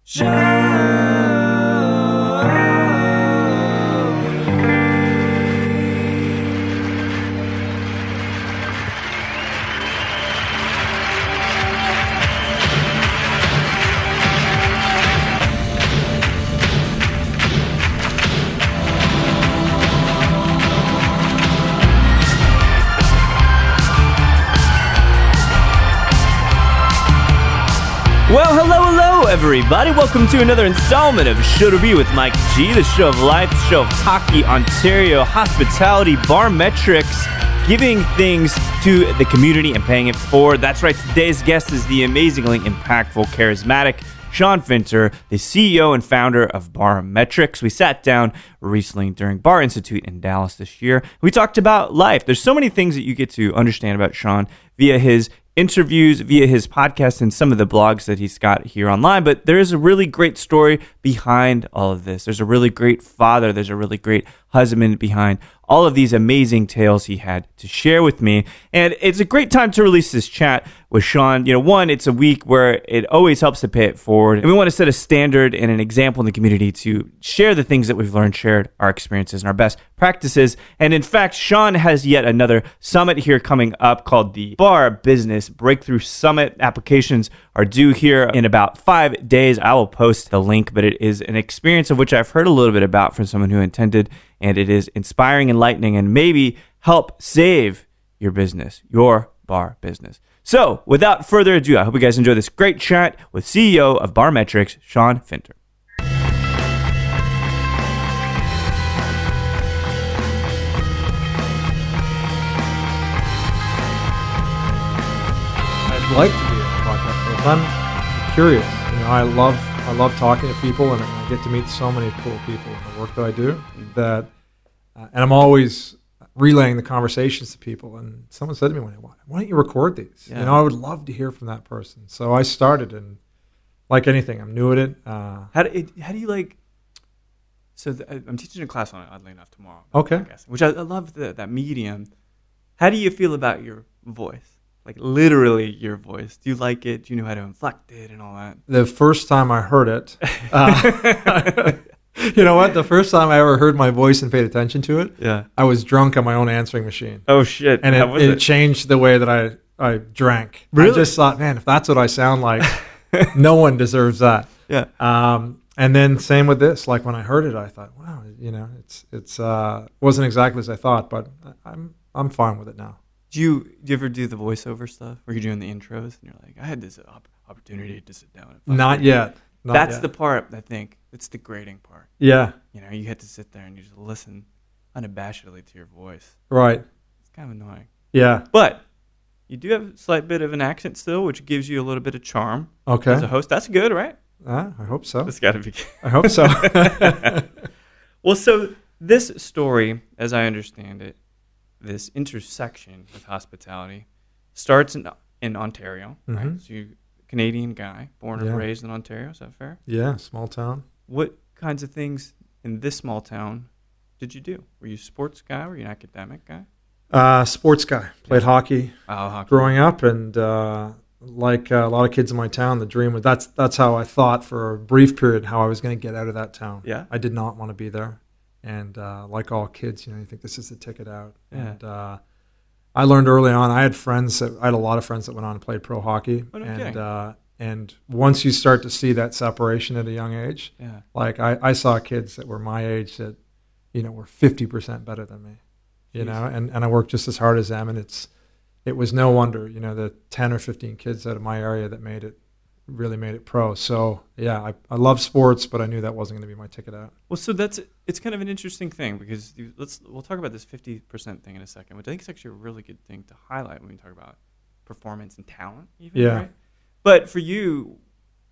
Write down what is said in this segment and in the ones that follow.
Well, hello, everybody. Welcome to another installment of Show to Be with Mike G, the show of life, the show of hockey, Ontario, hospitality, Barmetrix, giving things to the community and paying it forward. That's right. Today's guest is the amazingly impactful, charismatic Sean Finter, the CEO and founder of Barmetrix. We sat down recently during Bar Institute in Dallas this year. We talked about life. There's so many things that you get to understand about Sean via his interviews, via his podcast, and some of the blogs that he's got here online. But there is a really great story behind all of this. There's a really great father. There's a really great husband behind all of these amazing tales he had to share with me. And it's a great time to release this chat with Sean. You know, one, it's a week where it always helps to pay it forward. And we want to set a standard and an example in the community to share the things that we've learned, shared our experiences and our best practices. And in fact, Sean has yet another summit here coming up called the Bar Business Breakthrough Summit. Applications are due here in about 5 days. I will post the link, but it is an experience of which I've heard a little bit about from someone who attended, and it is inspiring, enlightening, and maybe help save your business, your bar business. So without further ado, I hope you guys enjoy this great chat with CEO of Barmetrix, Sean Finter. I'd like to be a podcast, but I'm curious. You know, I love talking to people, and I get to meet so many cool people in the work that I do. That, and I'm always relaying the conversations to people. And someone said to me one day, "Why don't you record these? Yeah. You know, I would love to hear from that person." So I started, and like anything, I'm new at it. How do you like? So I'm teaching a class on it, oddly enough, tomorrow. Okay. Which I love that medium. How do you feel about your voice? Like literally your voice. Do you like it? Do you know how to inflect it and all that? The first time I heard it, you know what? The first time I ever heard my voice and paid attention to it, yeah, I was drunk on my own answering machine. Oh shit! And it changed the way that I drank. Really? I just thought, man, if that's what I sound like, no one deserves that. Yeah. And then same with this. Like when I heard it, I thought, wow, you know, it's wasn't exactly as I thought, but I'm fine with it now. Do you ever do the voiceover stuff where you're doing the intros and you're like, I had this opportunity to sit down. Not yet. That's the part, I think. It's the grading part. Yeah. You know, you get to sit there and you just listen unabashedly to your voice. Right. It's kind of annoying. Yeah. But you do have a slight bit of an accent still, which gives you a little bit of charm. Okay. As a host. That's good, right? I hope so. It's got to be good. I hope so. Well, so this story, as I understand it, this intersection with hospitality starts in Ontario, right? Mm-hmm. So you're a Canadian guy, born and raised in Ontario. Is that fair? Yeah, small town. What kinds of things in this small town did you do? Were you a sports guy? Were you an academic guy? Sports guy. Played hockey growing up, and like a lot of kids in my town, the dream was that's how I thought for a brief period how I was going to get out of that town. Yeah. I did not want to be there. And like all kids, you know, you think this is the ticket out. Yeah. And I learned early on. I had a lot of friends that went on and played pro hockey. Oh, no and once you start to see that separation at a young age, yeah. Like I saw kids that were my age that, you know, were 50% better than me, you know, and I worked just as hard as them. And it was no wonder, you know, the 10 or 15 kids out of my area that really made it pro. So yeah, I love sports, but I knew that wasn't going to be my ticket out. Well, so it's kind of an interesting thing because we'll talk about this 50% thing in a second, which I think is actually a really good thing to highlight when we talk about performance and talent even, yeah. Right? But for you,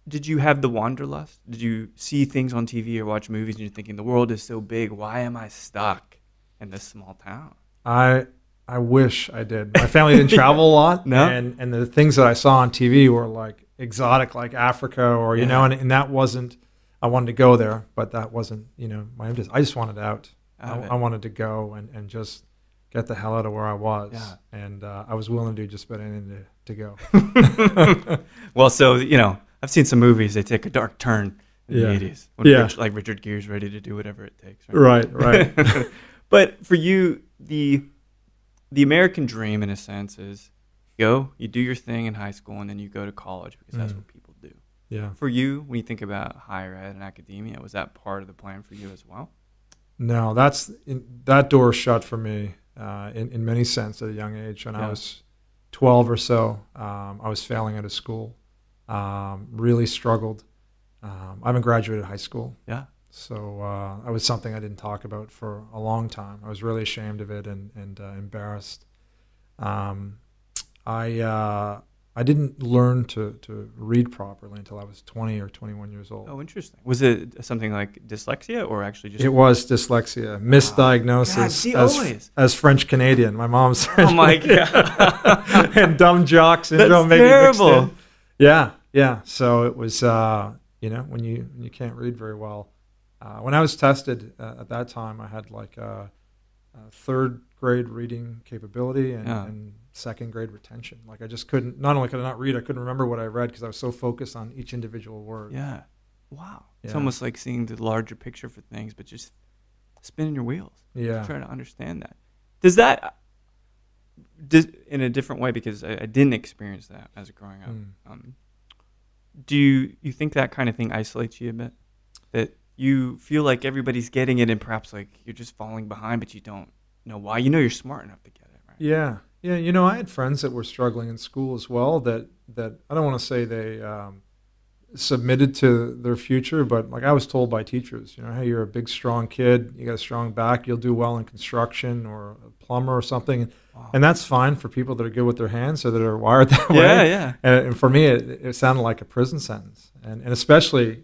did you have the wanderlust? Did you see things on TV or watch movies and you're thinking the world is so big, why am I stuck in this small town? I wish I did. My family didn't travel a lot. No? And the things that I saw on TV were like exotic, like Africa or, you know, and that wasn't, I wanted to go there, but that wasn't, you know, I just wanted out. I wanted to go and just get the hell out of where I was. Yeah. And I was willing to do just about anything to go. Well, so, you know, I've seen some movies. They take a dark turn in the 80s. When Richard Gere's ready to do whatever it takes. Right. But for you, the American dream, in a sense, is you do your thing in high school, and then you go to college because that's what people do. Yeah. For you, when you think about higher ed and academia, was that part of the plan for you as well? No, that door shut for me in many sense at a young age. When I was 12 or so, I was failing out of school, really struggled. I haven't graduated high school. Yeah. So that was something I didn't talk about for a long time. I was really ashamed of it and embarrassed. I didn't learn to read properly until I was 20 or 21 years old. Oh, interesting. Was it something like dyslexia or actually just... It was dyslexia, misdiagnosis. God, as French Canadian. My mom's French. Oh my God. And dumb jock syndrome. That's terrible. Yeah. So it was, when you can't read very well. When I was tested at that time, I had like a third grade reading capability and second grade retention. Like I just couldn't, not only could I not read, I couldn't remember what I read because I was so focused on each individual word. Yeah. Wow. Yeah. It's almost like seeing the larger picture for things, but just spinning your wheels. Yeah. Trying to understand that. Does that, in a different way, because I didn't experience that as growing up, do you think that kind of thing isolates you a bit? That you feel like everybody's getting it and perhaps like you're just falling behind, but you don't know why? You know you're smart enough to get it, right? Yeah. I had friends that were struggling in school as well that I don't want to say they submitted to their future, but like I was told by teachers, hey, you're a big, strong kid. You got a strong back. You'll do well in construction or a plumber or something. Wow. And that's fine for people that are good with their hands or that are wired that way. Yeah. And for me, it sounded like a prison sentence. And especially,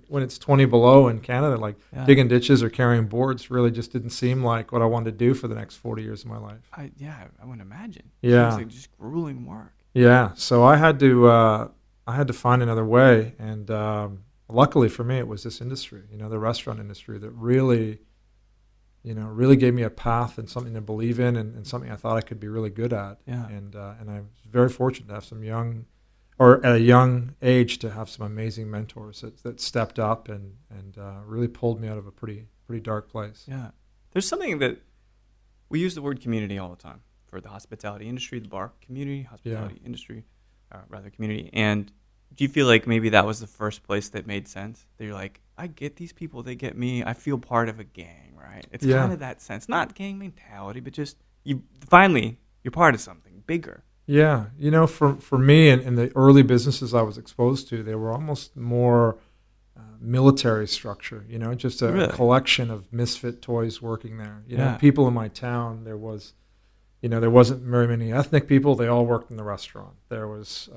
when it's 20 below in Canada, like digging ditches or carrying boards really just didn't seem like what I wanted to do for the next 40 years of my life. I wouldn't imagine. Yeah. It seems like just grueling work. Yeah. So I had to find another way. And luckily for me, it was this industry, the restaurant industry that really gave me a path and something to believe in and something I thought I could be really good at. Yeah. And I was very fortunate to have at a young age to have some amazing mentors that stepped up and really pulled me out of a pretty dark place. Yeah. There's something that we use the word community all the time for the hospitality industry, the bar community, industry, community. And do you feel like maybe that was the first place that made sense? That you're like, I get these people, they get me, I feel part of a gang, right? It's kind of that sense. Not gang mentality, but just you're part of something bigger. Yeah. For me in the early businesses I was exposed to, they were almost more military structure, just a collection of misfit toys working there. People in my town, there wasn't very many ethnic people. They all worked in the restaurant. There was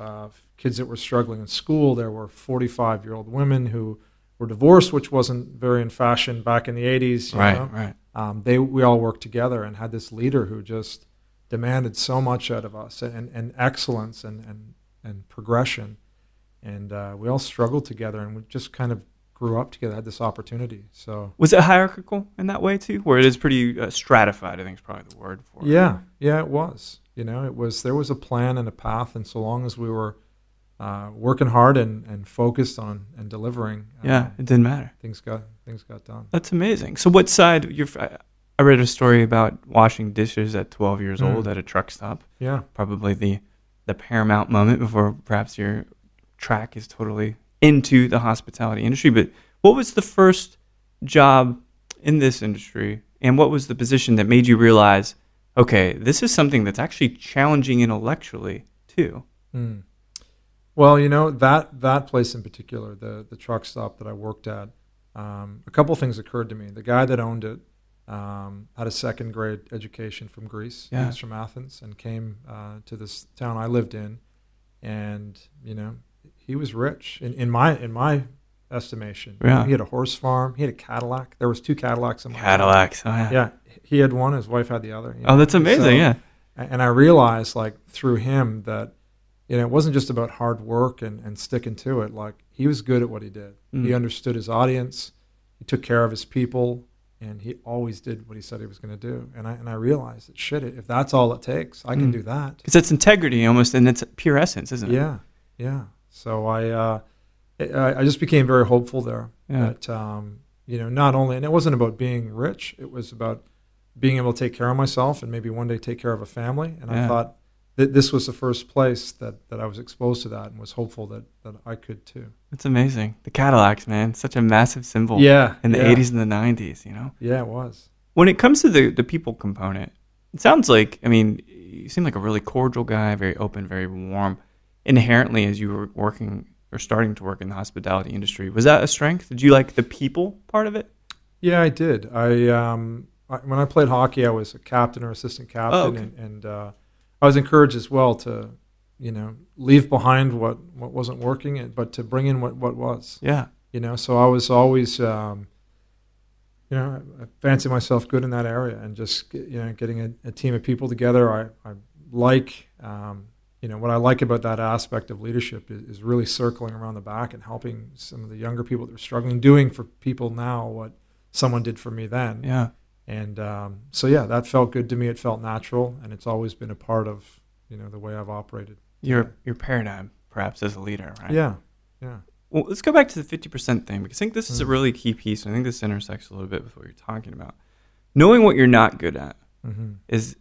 kids that were struggling in school. There were 45-year-old women who were divorced, which wasn't very in fashion back in the 80s. Right. We all worked together and had this leader who just demanded so much out of us and excellence and progression. And we all struggled together and we just kind of grew up together, had this opportunity. So was it hierarchical in that way too, where it is pretty stratified? I think is probably the word for it. Yeah, it was. There was a plan and a path, and so long as we were working hard and focused on and delivering, it didn't matter. Things got done. That's amazing. So what side I read a story about washing dishes at 12 years old at a truck stop. Yeah, probably the paramount moment before perhaps your track is totally into the hospitality industry. But what was the first job in this industry, and what was the position that made you realize, okay, this is something that's actually challenging intellectually too? Well, that place in particular, the truck stop that I worked at, a couple things occurred to me. The guy that owned it had a second grade education from Greece. Yeah. He was from Athens and came to this town I lived in, and he was rich in my estimation. Yeah. He had a horse farm. He had a Cadillac. There was 2 Cadillacs in my Cadillacs. house. Oh, yeah. Yeah, he had one. His wife had the other. Oh, that's amazing. Yeah. And I realized, like, through him that it wasn't just about hard work and sticking to it. Like, he was good at what he did. He understood his audience. He took care of his people. And he always did what he said he was going to do. And I realized that, if that's all it takes, I can do that. Because it's integrity almost in its pure essence, isn't it? Yeah. So I I just became very hopeful there. Yeah. That not only, and it wasn't about being rich, it was about being able to take care of myself and maybe one day take care of a family. And I thought that this was the first place that I was exposed to that, and was hopeful that I could too. It's amazing. The Cadillacs, man, such a massive symbol. In the 80s and the 90s, Yeah, it was. When it comes to the people component, it sounds like, you seem like a really cordial guy, very open, very warm. Inherently, as you were working or starting to work in the hospitality industry, was that a strength? Did you like the people part of it? Yeah, I did. When I played hockey, I was a captain or assistant captain, and I was encouraged as well to, leave behind what wasn't working, but to bring in what was. Yeah. So I was always, I fancy myself good in that area, and just, getting a team of people together. I like, what I like about that aspect of leadership is really circling around the back and helping some of the younger people that are struggling, doing for people now what someone did for me then. Yeah. And that felt good to me. It felt natural, and it's always been a part of, the way I've operated. Your paradigm, perhaps, as a leader, right? Yeah. Well, let's go back to the 50% thing, because I think this is a really key piece, and I think this intersects a little bit with what you're talking about. Knowing what you're not good at is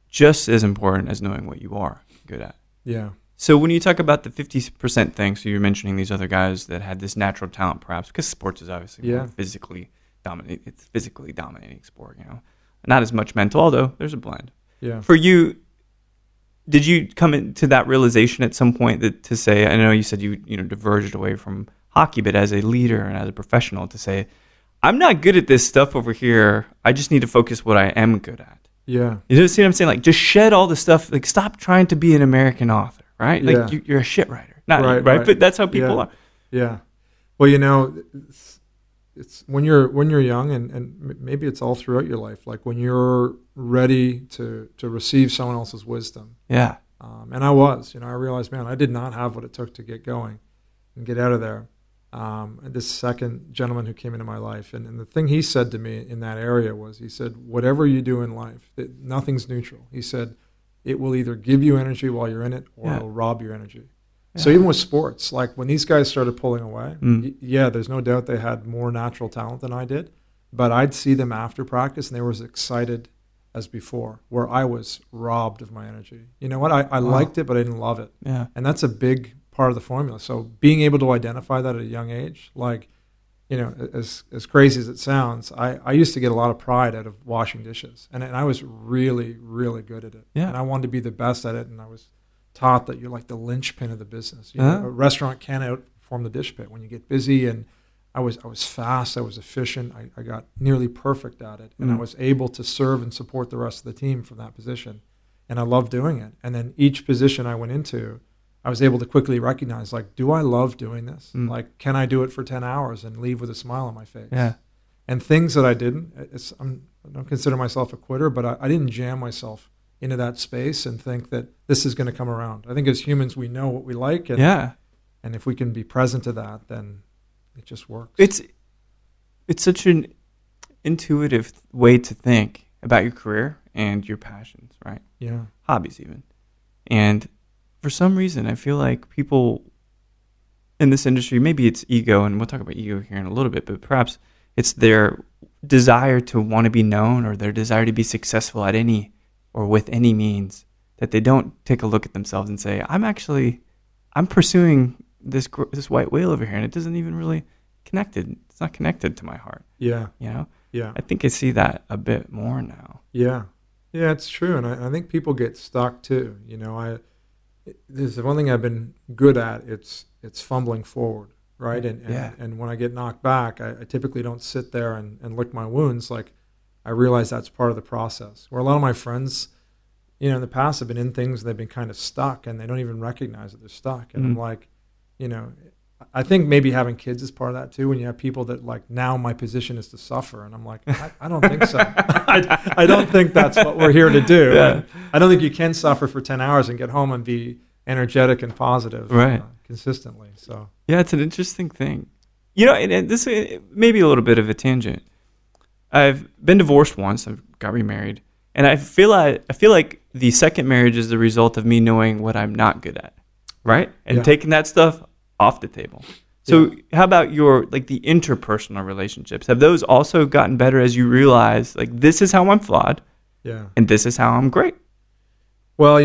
just as important as knowing what you are good at. Yeah. So when you talk about the 50% thing, so you're mentioning these other guys that had this natural talent, perhaps, because sports is obviously more physically dominant. It's physically dominating sport, Not as much mental, although there's a blend. Yeah. For you, did you come into that realization at some point that to say, I know you said you diverged away from hockey, but as a leader and as a professional, to say, I'm not good at this stuff over here. I just need to focus what I am good at. Yeah. You see what I'm saying? Like, just shed all the stuff. Like, stop trying to be an American author, right? Yeah. Like, you're a shit writer. Not right? But that's how people are. Yeah. Well, it's when you're young, and maybe it's all throughout your life, like when you're ready to receive someone else's wisdom. Yeah. And I was, I realized, man, I did not have what it took to get going and get out of there. This second gentleman who came into my life, and the thing he said to me in that area was, he said, whatever you do in life, nothing's neutral. He said, it will either give you energy while you're in it, or it will rob your energy. Yeah. So even with sports, like when these guys started pulling away, there's no doubt they had more natural talent than I did, but I'd see them after practice and they were as excited as before, where I was robbed of my energy. You know what? I liked it, but I didn't love it. Yeah. And that's a big part of the formula. So being able to identify that at a young age, like, as crazy as it sounds, I used to get a lot of pride out of washing dishes, and I was really, really good at it. Yeah. And I wanted to be the best at it, and I was taught that you're like the linchpin of the business. A restaurant can't outperform the dish pit when you get busy, and I was fast, I was efficient, I got nearly perfect at it, and I was able to serve and support the rest of the team from that position, and I loved doing it. And then each position I went into, I was able to quickly recognize, like, do I love doing this? Like, can I do it for 10 hours and leave with a smile on my face? Yeah. And things that I didn't, I don't consider myself a quitter, but I didn't jam myself into that space and think that this is going to come around. I think as humans, we know what we like. And if we can be present to that, then it just works. It's such an intuitive way to think about your career and your passions, right? Yeah. Hobbies even. And for some reason, I feel like people in this industry, maybe it's ego, and we'll talk about ego here in a little bit, but perhaps it's their desire to want to be known, or their desire to be successful at any or with any means, that they don't take a look at themselves and say, I'm pursuing this white whale over here, and it doesn't even really connected. It's not connected to my heart. Yeah. Yeah. I think I see that a bit more now. Yeah, it's true, and I think people get stuck too. There's one thing I've been good at. It's fumbling forward, right? And when I get knocked back, I typically don't sit there and lick my wounds. Like, I realize that's part of the process. Where a lot of my friends, in the past have been in things and they've been kind of stuck, and they don't even recognize that they're stuck. And I'm like, I think maybe having kids is part of that too. When you have people that, like, now my position is to suffer, and I'm like, I don't think so. I don't think that's what we're here to do. Yeah. I don't think you can suffer for 10 hours and get home and be energetic and positive, right, consistently. So yeah, it's an interesting thing. And this may be a little bit of a tangent. I've been divorced once. I got remarried, and I feel like the second marriage is the result of me knowing what I'm not good at, right, and taking that stuff off the table. So how about your, like, the interpersonal relationships? Have those also gotten better as you realize, like, this is how I'm flawed and this is how I'm great? Well,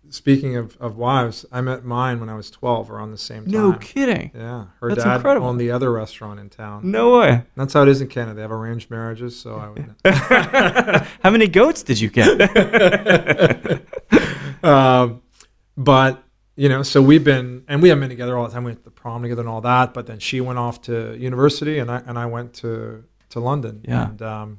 speaking of wives, I met mine when I was 12, around the same time. No kidding. Yeah. Her That's dad incredible. owned the other restaurant in town. No way. That's how it is in Canada. They have arranged marriages, so I would. How many goats did you get? But, so we haven't been together all the time. We went to the prom together and all that, but then she went off to university and I went to London. Yeah. And,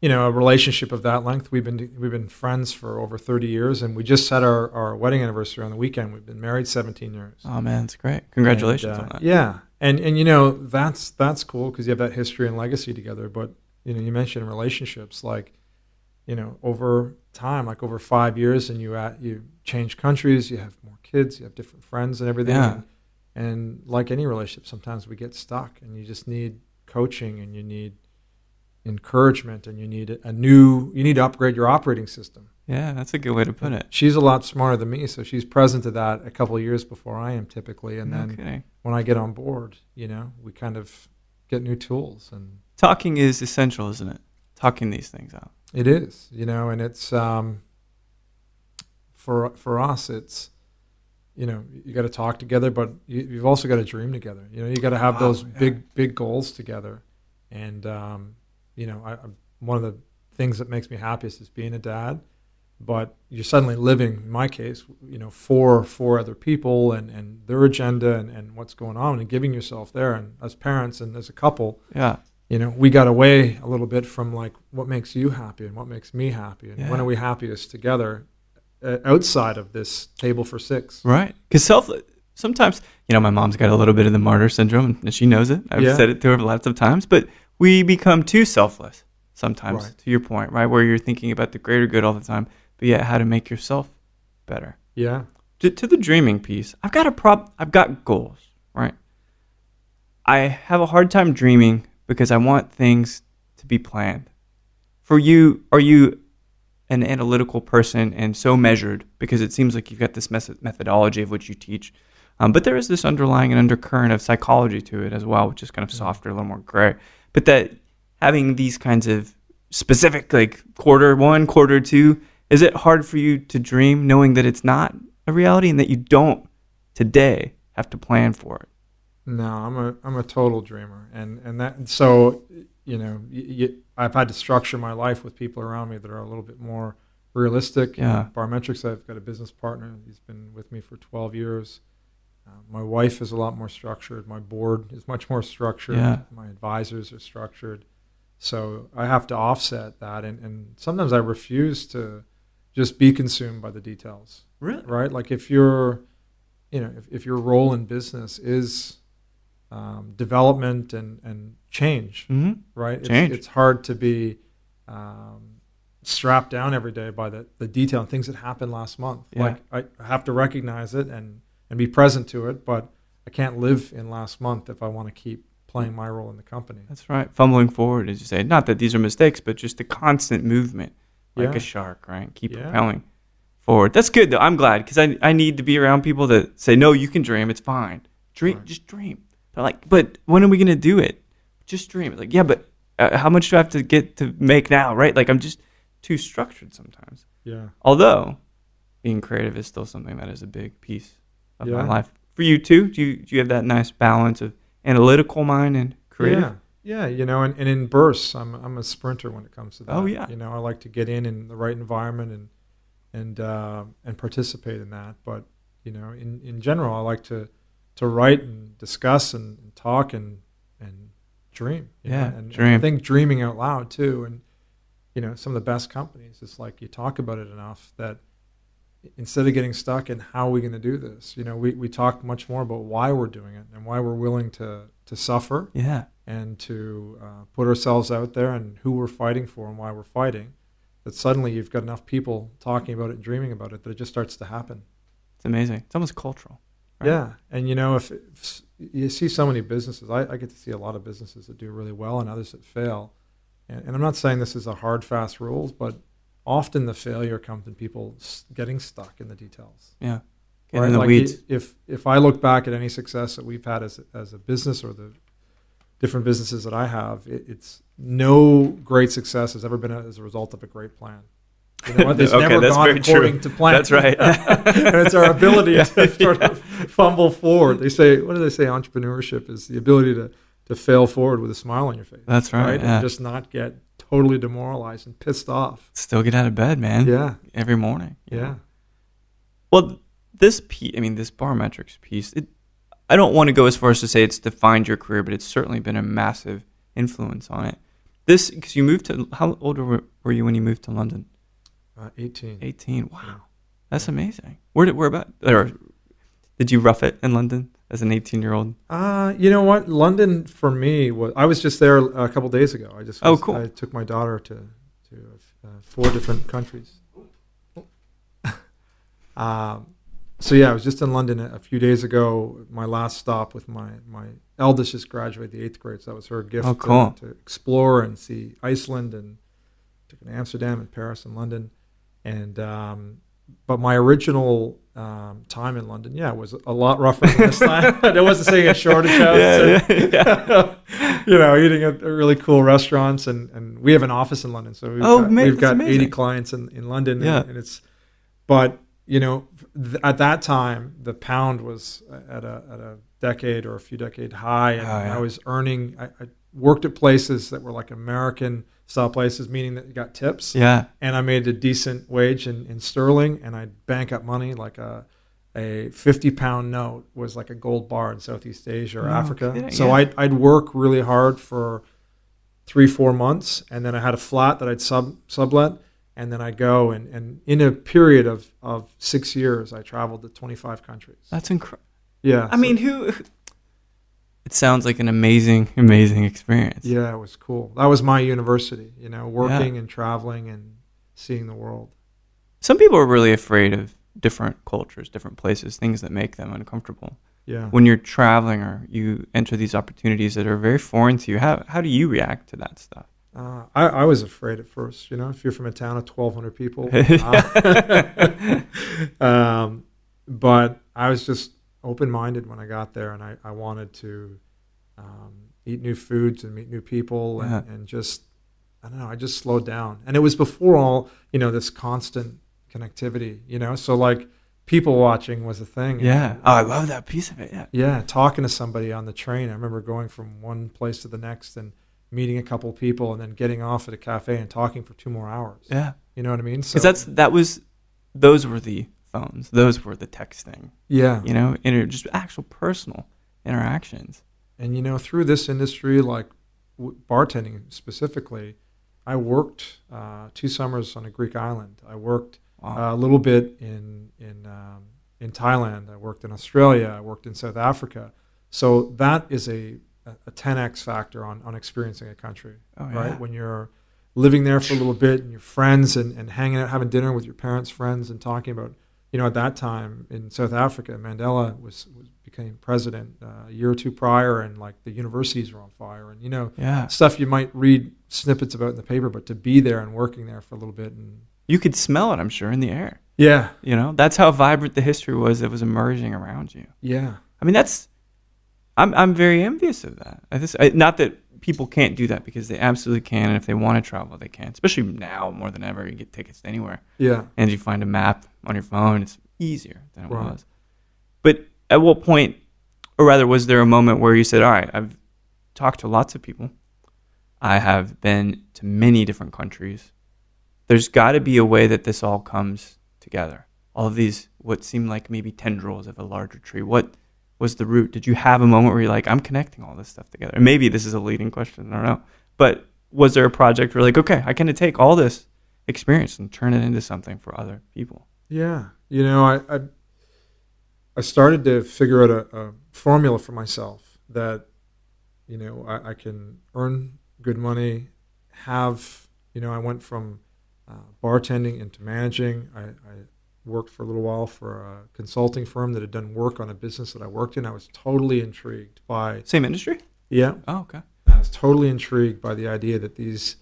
a relationship of that length, we've been friends for over 30 years, and we just had our wedding anniversary on the weekend. We've been married 17 years. Oh man, that's great. Congratulations on that. Yeah. And that's cool because you have that history and legacy together. But, you mentioned relationships, like, over time, like over 5 years, and you change countries, you have more kids, you have different friends and everything. Yeah. And like any relationship, sometimes we get stuck and you just need coaching and you need encouragement and you need to upgrade your operating system. Yeah, that's a good way to put it. She's a lot smarter than me, so she's present to that a couple of years before I am typically. And then when I get on board, we kind of get new tools. And talking is essential, isn't it? Talking these things out. It is, and it's for us, it's you got to talk together, but you've also got to dream together. You got to have those big goals together. And one of the things that makes me happiest is being a dad. But you're suddenly living, in my case, for other people and their agenda and what's going on, and giving yourself there. And as parents and as a couple, we got away a little bit from like what makes you happy and what makes me happy, and when are we happiest together outside of this table for six? Right. Because sometimes, my mom's got a little bit of the martyr syndrome, and she knows it. I've said it to her lots of times, but we become too selfless sometimes, to your point, right? Where you're thinking about the greater good all the time, but yet how to make yourself better. Yeah. To the dreaming piece, I've got goals, right? I have a hard time dreaming because I want things to be planned. For you, are you an analytical person and so measured? Because it seems like you've got this methodology of which you teach. But there is this underlying and undercurrent of psychology to it as well, which is kind of softer, a little more gray. But that having these kinds of specific, like quarter one, quarter two, is it hard for you to dream knowing that it's not a reality and that you don't today have to plan for it? No, I'm a total dreamer, and that so I've had to structure my life with people around me that are a little bit more realistic. Yeah. Barmetrix, I've got a business partner. He's been with me for 12 years. My wife is a lot more structured. My board is much more structured. Yeah. My advisors are structured. So I have to offset that, and sometimes I refuse to just be consumed by the details. Really? Right? Like if your role in business is development and change, right? It's hard to be strapped down every day by the detail and things that happened last month. Yeah. Like I have to recognize it and be present to it, but I can't live in last month if I want to keep playing my role in the company. That's right. Fumbling forward, as you say. Not that these are mistakes, but just the constant movement, like a shark, right? Keep propelling forward. That's good, though. I'm glad, because I need to be around people that say, no, you can dream. It's fine. Dream, just dream. But when are we going to do it? Just dream. Like, yeah, but how much do I have to get to make now, right? Like, I'm just too structured sometimes. Yeah. Although, being creative is still something that is a big piece of my life. For you, too? Do you have that nice balance of analytical mind and creative? Yeah, and in bursts, I'm a sprinter when it comes to that. Oh, yeah. I like to get in the right environment and participate in that. But, in general, I like to write and discuss and talk and dream. And I think dreaming out loud too. And some of the best companies, it's like you talk about it enough that instead of getting stuck in how are we going to do this, we talk much more about why we're doing it and why we're willing to suffer. Yeah. And to put ourselves out there and who we're fighting for and why we're fighting. That suddenly you've got enough people talking about it and dreaming about it that it just starts to happen. It's amazing. It's almost cultural. Right? Yeah, and if you see so many businesses, I get to see a lot of businesses that do really well and others that fail. And I'm not saying this is a hard, fast rules, but often the failure comes in people getting stuck in the details. Yeah. Get in the Like weeds. if I look back at any success that we've had as a business or the different businesses that I have, it's no great success has ever been as a result of a great plan. You know what? It's Okay, never that's gone very according true. to plan. That's right. And it's our ability to sort of fumble forward. They say, what do they say? Entrepreneurship is the ability to fail forward with a smile on your face. That's right. Yeah. And just not get totally demoralized and pissed off. Still get out of bed, man. Yeah. Every morning. Yeah. Well, this Barmetrix piece, I don't want to go as far as to say it's defined your career, but it's certainly been a massive influence on it. This, because you moved to, how old were you when you moved to London? 18. 18. Wow. Yeah. That's amazing. Where about? Or did you rough it in London as an 18-year-old? You know what? London for me I was just there a couple days ago. Cool. I took my daughter to 4 different countries. So yeah, I was just in London a few days ago. My last stop with my eldest just graduated the 8th grade, so that was her gift to explore and see Iceland, and took her to Amsterdam and Paris and London. And but my original time in London, was a lot rougher than this time. I wasn't staying at Shoreditch House. Eating at really cool restaurants, and we have an office in London, so we've got 80 clients in London, and it's, but at that time the pound was at a decade or a few decade high, and I was earning. I worked at places that were like American style places, meaning that you got tips. Yeah. And I made a decent wage in sterling, and I'd bank up money like a 50-pound note was like a gold bar in Southeast Asia or Africa. Kidding, so I'd work really hard for 3-4 months, and then I had a flat that I'd sublet, and then I'd go, and in a period of 6 years, I traveled to 25 countries. That's incredible. Yeah. I mean, it sounds like an amazing, amazing experience. Yeah, it was cool. That was my university, working and traveling and seeing the world. Some people are really afraid of different cultures, different places, things that make them uncomfortable. Yeah. When you're traveling or you enter these opportunities that are very foreign to you, how do you react to that stuff? I was afraid at first, if you're from a town of 1,200 people. But I was just open-minded when I got there, and I wanted to eat new foods and meet new people, and just, I don't know, I just slowed down. And it was before all, this constant connectivity, so like people watching was a thing. Yeah. I love that piece of it. Yeah. Yeah. Talking to somebody on the train. I remember going from one place to the next and meeting a couple of people, and then getting off at a cafe and talking for 2 more hours. Yeah. You know what I mean? So those were the phones. Those were the texting. Yeah. Just actual personal interactions. And, through this industry, like bartending specifically, I worked 2 summers on a Greek island. I worked a little bit in Thailand. I worked in Australia. I worked in South Africa. So that is a 10x factor on experiencing a country, right? When you're living there for a little bit, and your friends and hanging out, having dinner with your parents' friends, and talking about, at that time in South Africa, Mandela became president a year or 2 prior, and like the universities were on fire, and stuff you might read snippets about in the paper, but to be there and working there for a little bit, and you could smell it, I'm sure, in the air. Yeah. That's how vibrant the history was that was emerging around you. Yeah. I mean, I'm very envious of that. Not that people can't do that, because they absolutely can, and if they want to travel, they can. Especially now, more than ever, you get tickets to anywhere. Yeah. And you find a map on your phone, it's easier than it was. But at what point, or rather, was there a moment where you said, all right, I've talked to lots of people. I have been to many different countries. There's got to be a way that this all comes together. All of these, what seemed like maybe tendrils of a larger tree. What was the root? Did you have a moment where you're like, I'm connecting all this stuff together? And maybe this is a leading question, I don't know. But was there a project where like, okay, I can take all this experience and turn it into something for other people? Yeah. I started to figure out a formula for myself that, I can earn good money, have, I went from bartending into managing. I worked for a little while for a consulting firm that had done work on a business that I worked in. I was totally intrigued by... Same industry? Yeah. Oh, okay. I was totally intrigued by the idea that the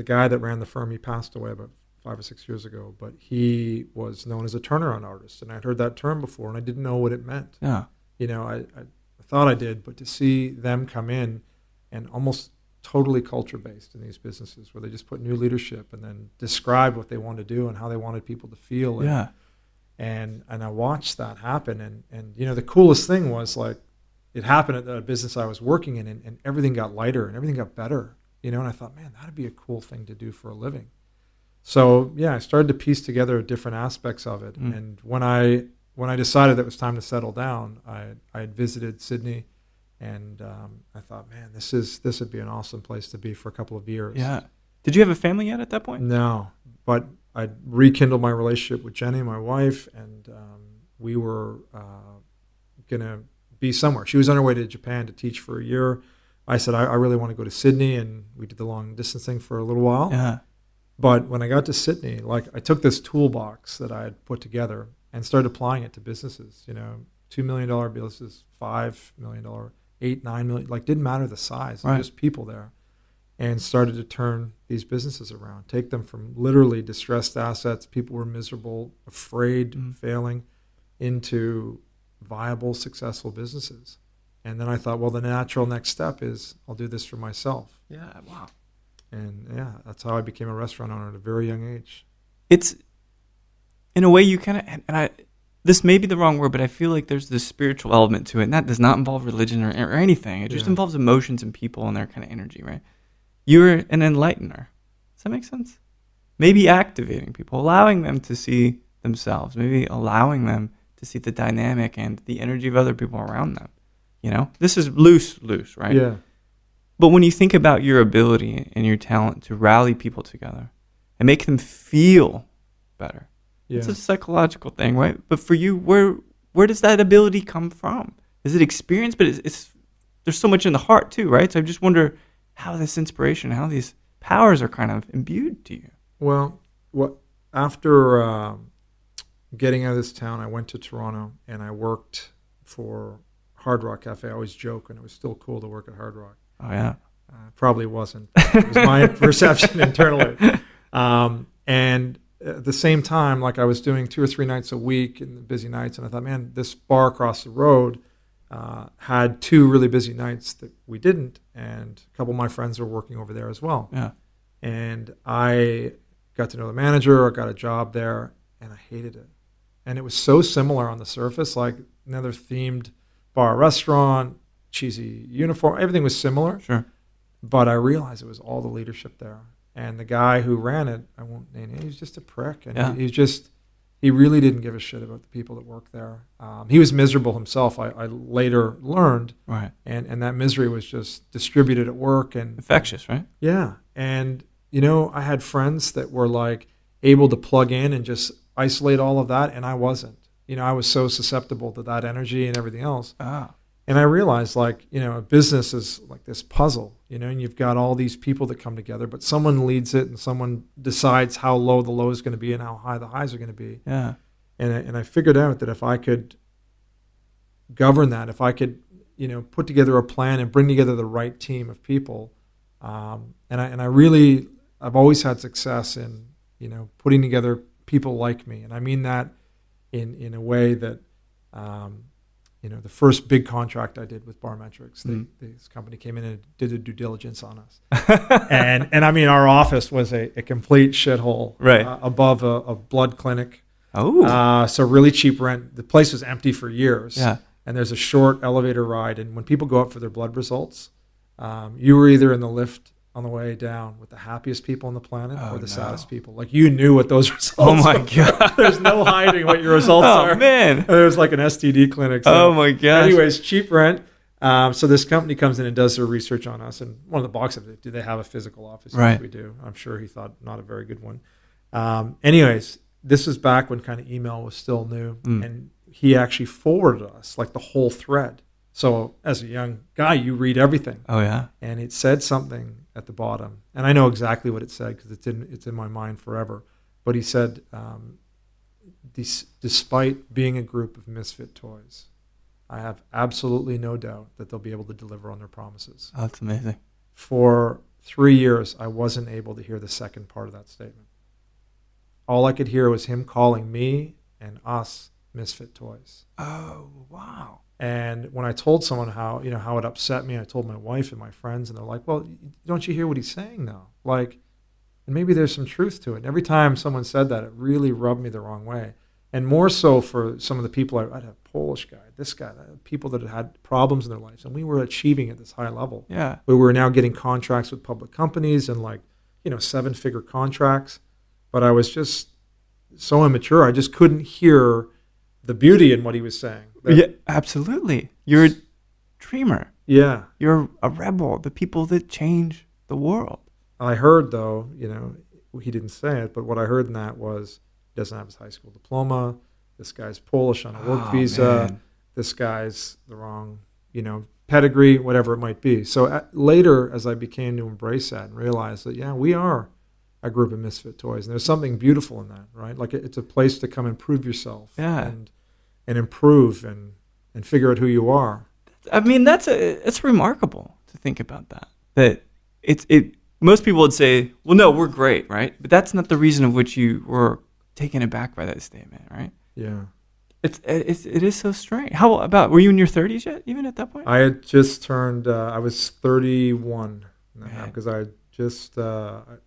guy that ran the firm, he passed away about 5 or 6 years ago, but he was known as a turnaround artist, and I'd heard that term before, and I didn't know what it meant. Yeah. I thought I did, but to see them come in and almost totally culture-based in these businesses where they just put new leadership and then describe what they want to do and how they wanted people to feel. Yeah. And I watched that happen. And the coolest thing was, like, it happened at the business I was working in, and everything got lighter and everything got better. And I thought, man, that'd be a cool thing to do for a living. So I started to piece together different aspects of it. And when I decided that it was time to settle down, I had visited Sydney, and I thought, man, this would be an awesome place to be for a couple of years. Yeah. Did you have a family yet at that point? No, but I rekindled my relationship with Jenny, my wife, and we were gonna be somewhere. She was on her way to Japan to teach for a year. I said, I really want to go to Sydney, and we did the long distance thing for a little while. Yeah. But when I got to Sydney, like, I took this toolbox that I had put together and started applying it to businesses, $2 million businesses, $5 million, $8, $9 million, like, didn't matter the size, right. Just people there, and started to turn these businesses around, take them from literally distressed assets, people were miserable, afraid, failing, into viable, successful businesses. And then I thought, well, the natural next step is I'll do this for myself. Yeah, wow. And that's how I became a restaurant owner at a very young age. It's, in a way, you kind of, this may be the wrong word, but I feel like there's this spiritual element to it, and that does not involve religion or anything. It just involves emotions and people and their kind of energy, right? You're an enlightener. Does that make sense? Maybe activating people, allowing them to see themselves, maybe allowing them to see the dynamic and the energy of other people around them. This is loose, right? Yeah. But when you think about your ability and your talent to rally people together and make them feel better, it's a psychological thing, right? But for you, where does that ability come from? Is it experience? But it's there's so much in the heart too, right? So I just wonder how this inspiration, how these powers are kind of imbued to you. Well, after getting out of this town, I went to Toronto and I worked for Hard Rock Cafe. I always joke, and it was still cool to work at Hard Rock. Oh, yeah. Probably wasn't. It was my perception internally. And at the same time, like, I was doing 2 or 3 nights a week in the busy nights, and I thought, man, this bar across the road had 2 really busy nights that we didn't, and a couple of my friends were working over there as well. Yeah. And I got to know the manager. I got a job there, and I hated it. And it was so similar on the surface, like another themed bar restaurant, cheesy uniform, everything was similar. Sure. But I realized it was all the leadership there. And the guy who ran it, I won't name him, he was just a prick. And he really didn't give a shit about the people that worked there. He was miserable himself, I later learned. Right. And that misery was just distributed at work. And infectious, right? Yeah. And, I had friends that were, like, able to plug in and just isolate all of that, and I wasn't. I was so susceptible to that energy and everything else. Ah. And I realized, like, a business is like this puzzle, and you've got all these people that come together, but someone leads it and someone decides how low the low is going to be and how high the highs are going to be. Yeah. And I figured out that if I could govern that, if I could, put together a plan and bring together the right team of people, I've always had success in, putting together people like me. And I mean that in a way that, the first big contract I did with Barmetrix, this company came in and did a due diligence on us. and I mean, our office was a complete shithole, right, above a blood clinic. Oh. So really cheap rent. The place was empty for years. Yeah. And there's a short elevator ride. And when people go up for their blood results, you were either in the lift on the way down with the happiest people on the planet or the saddest people. Like, you knew what those results were. Oh, my God. There's no hiding what your results are. Oh, man. And there's like an STD clinic. So oh, my gosh. Anyways, cheap rent. So this company comes in and does their research on us. And one of the boxes, do they have a physical office? Right. Yes, we do. I'm sure he thought not a very good one. Anyways, this was back when kind of email was still new. And he actually forwarded us like the whole thread. So as a young guy, you read everything. Oh, yeah. And it said something at the bottom. And I know exactly what it said because it's in my mind forever. But he said, despite being a group of misfit toys, I have absolutely no doubt that they'll be able to deliver on their promises. Oh, that's amazing. For 3 years, I wasn't able to hear the second part of that statement. all I could hear was him calling me and us misfit toys. Oh, wow. And when I told someone how it upset me, I told my wife and my friends, and they're like, well, don't you hear what he's saying though? Like, and maybe there's some truth to it. And every time someone said that, it really rubbed me the wrong way. And more so for some of the people, I'd had a Polish guy, this guy, people that had problems in their lives. And we were achieving at this high level. Yeah. We were now getting contracts with public companies and 7-figure contracts. But I was just so immature. I just couldn't hear the beauty in what he was saying. Yeah, absolutely. You're a dreamer. Yeah. You're a rebel, the people that change the world. I heard, though, he didn't say it, but what I heard in that was he doesn't have his high school diploma. This guy's Polish on a work visa. Man. This guy's the wrong, pedigree, whatever it might be. So later, as I began to embrace that and realize that, yeah, we are a group of misfit toys. And there's something beautiful in that, right? Like it's a place to come and prove yourself and improve and figure out who you are. I mean, it's remarkable to think about that. That most people would say, well, no, we're great, right? But that's not the reason of which you were taken aback by that statement, right? Yeah. It is so strange. How about, were you in your 30s yet, even at that point? I had just turned, I was 31 because I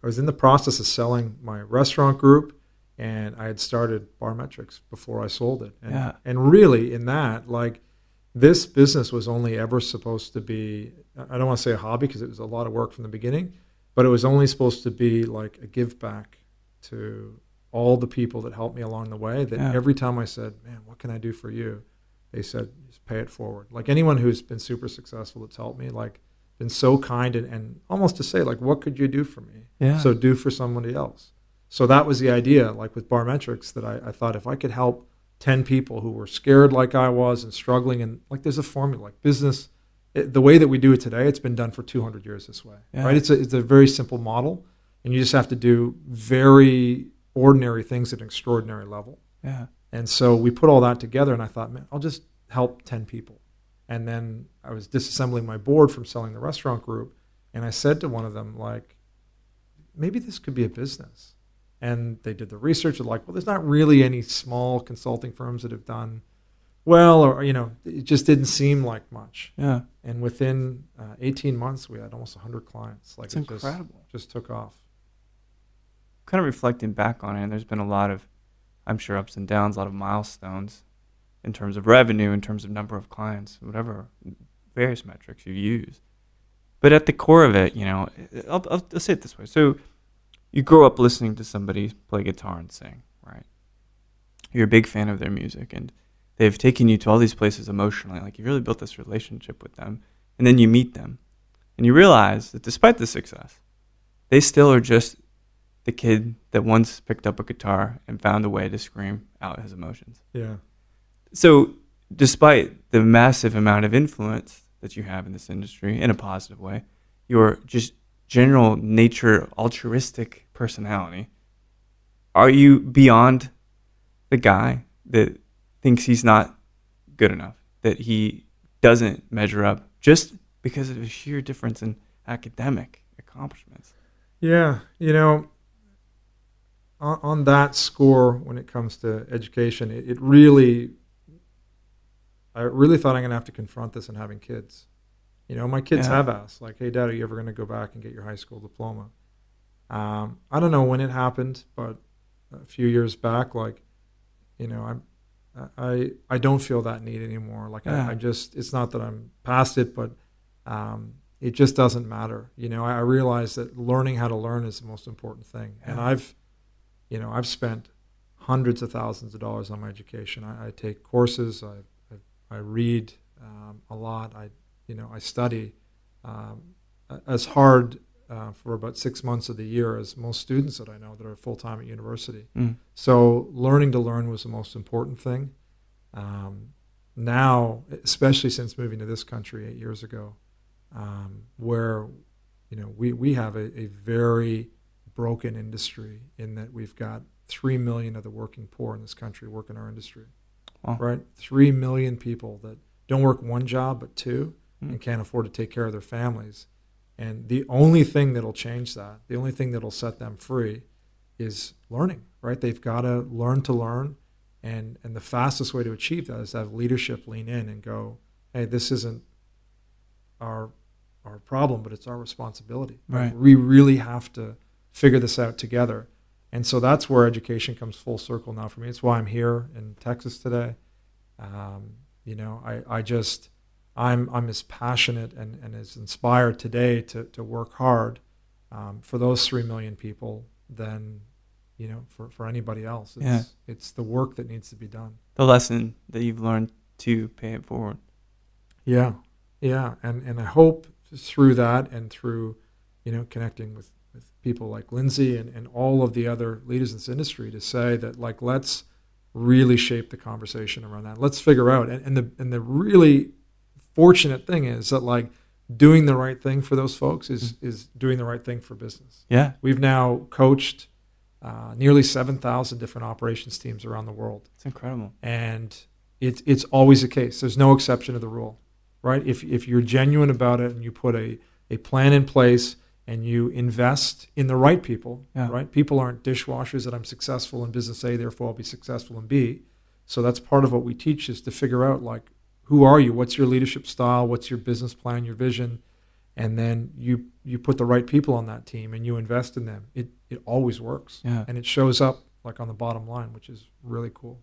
was in the process of selling my restaurant group, and I had started Barmetrix before I sold it. And really in that, this business was only ever supposed to be, I don't want to say a hobby because it was a lot of work from the beginning, but it was only supposed to be like a give back to all the people that helped me along the way, that every time I said, man, what can I do for you? They said, just pay it forward. Like anyone who's been super successful that's helped me, been so kind and almost to say, what could you do for me? Yeah. So do for somebody else. So that was the idea, with Barmetrix, that I thought if I could help 10 people who were scared like I was and struggling, and there's a formula, business, the way that we do it today, it's been done for 200 years this way, right? It's a very simple model, and you just have to do very ordinary things at an extraordinary level. Yeah. And so we put all that together, and I thought, man, I'll just help 10 people. And then I was disassembling my board from selling the restaurant group, and I said to one of them, maybe this could be a business. And they did the research. They're like, well, there's not really any small consulting firms that have done well, or, it just didn't seem like much. Yeah. And within 18 months, we had almost 100 clients. It's incredible. Just took off. Kind of reflecting back on it, and there's been a lot of, I'm sure, ups and downs, a lot of milestones in terms of revenue, in terms of number of clients, whatever, various metrics you use. But at the core of it, I'll say it this way. So you grow up listening to somebody play guitar and sing, right? You're a big fan of their music, and they've taken you to all these places emotionally. You really built this relationship with them. And then you meet them, and you realize that despite the success, they still are just the kid that once picked up a guitar and found a way to scream out his emotions. Yeah. So despite the massive amount of influence that you have in this industry in a positive way, your just general nature, altruistic personality, are you beyond the guy that thinks he's not good enough, that he doesn't measure up just because of a sheer difference in academic accomplishments? Yeah. On that score, when it comes to education, I really thought I'm going to have to confront this in having kids. My kids have asked, hey, Dad, are you ever going to go back and get your high school diploma? I don't know when it happened, but a few years back, I don't feel that need anymore. It's not that I'm past it, but it just doesn't matter. I realize that learning how to learn is the most important thing. And I've spent hundreds of thousands of dollars on my education. I take courses. I read a lot. I study as hard for about 6 months of the year as most students that I know that are full-time at university. So learning to learn was the most important thing. Now, especially since moving to this country 8 years ago, where we have a very broken industry in that we've got 3 million of the working poor in this country work in our industry. Wow. Right? 3 million people that don't work one job but two and can't afford to take care of their families. And the only thing that'll change that, the only thing that'll set them free is learning, right? They've got to learn. And the fastest way to achieve that is to have leadership lean in and go, hey, this isn't our problem, but it's our responsibility. Right. We really have to figure this out together. And so that's where education comes full circle now for me. It's why I'm here in Texas today. I'm as passionate and as inspired today to work hard for those 3 million people than for anybody else. It's the work that needs to be done. The lesson that you've learned to pay it forward. Yeah. And I hope through that and through connecting with people like Lindsay and all of the other leaders in this industry to say that, like, let's really shape the conversation around that. Let's figure out. And the really fortunate thing is that, like, doing the right thing for those folks is doing the right thing for business. Yeah. We've now coached nearly 7,000 different operations teams around the world. It's incredible. And it's always the case. There's no exception to the rule, right? If you're genuine about it and you put a plan in place and you invest in the right people, right? People aren't dishwashers that I'm successful in business A, therefore I'll be successful in B. So that's part of what we teach, is to figure out, like, who are you? What's your leadership style? What's your business plan, your vision? And then you put the right people on that team and you invest in them. It always works. Yeah. And it shows up, like, on the bottom line, which is really cool.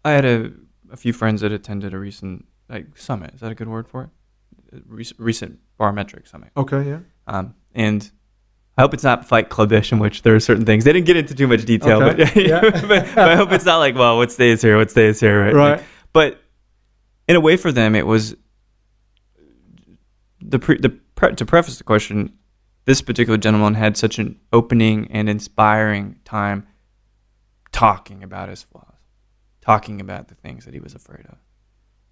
I had a few friends that attended a recent summit. Is that a good word for it? Recent Barmetrix summit. Okay, yeah. And I hope it's not Fight Club-ish, in which there are certain things. They didn't get into too much detail, okay. but I hope it's not like, well, what stays here, right? Right. But in a way for them, it was to preface the question, this particular gentleman had such an opening and inspiring time talking about his flaws, talking about the things that he was afraid of.